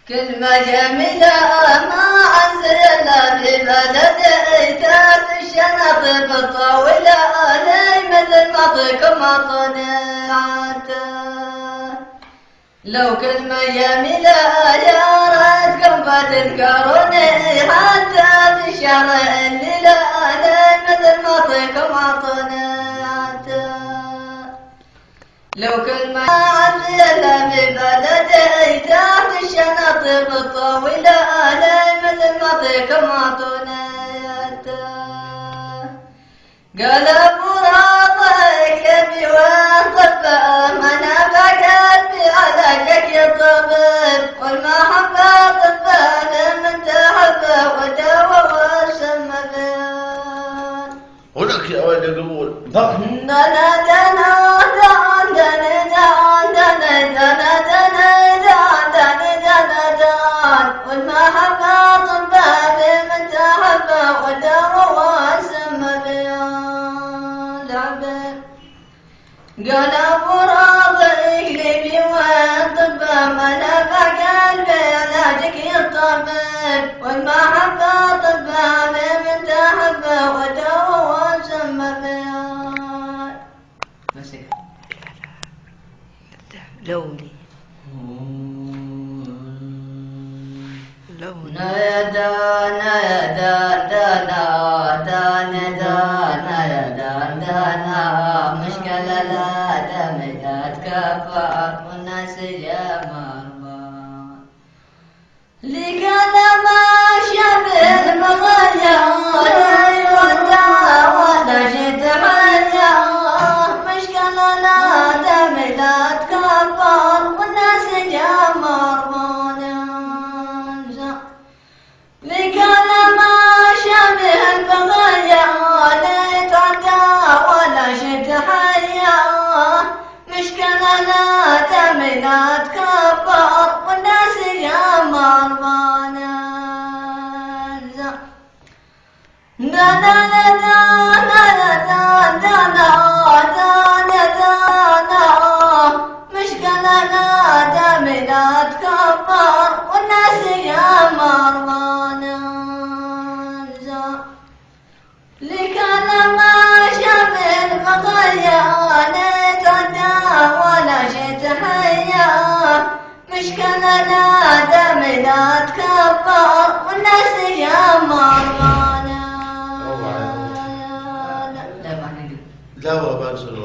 كلمة جميلة ما عزلنا في بلد إيتام الشنط بالطاولة لي مثل ما طيكم طلعت. لو كلمة جميلة يا ريتكم فتذكروني حتى في الشهر الليلة لي مثل ما طيكم طلعت. لو كلمة عزلنا في بلد إيتام الشنط بالطاولة لي مثل ما طيكم طلعت. قال ابو راضيك ابي وين طبه منافع قلبي عليك يا طبيب والمحبه طبه لمن تحبه وداوى وسمى فيه. هناك يا ولد قبول والمحبه طبه لمن تحبه وداوى وسمى فيه. قال ابو راضيك لي وين طبه منافع قلبي علاجك يا طبيب والمحبه طبه لمن تحبه وداوى وسمى فيه. مسك لولي دانا يا دانا دانا دانا يا دانا مشكلة لا دمدات كفار والناس يا مرمى لك أنا ما شبه المغير يودع ولا شد حيا مشكلة لا دمدات كفار والناس يا مرمى لك أنا ما شبه البغية لا يتعدى ولا شد حيا مشكلة لا تمنات كبر والناس يا مرمانا. دانا دانا دانا دانا دانا مشكلة لا تمنات كبر والناس يا مرمانا. لك أنا ما شبه البقايا لا يتعدى ولا شد حيا مشكلة لا دمدات كبر والناس يا مرمانا. لا والله ما نسوي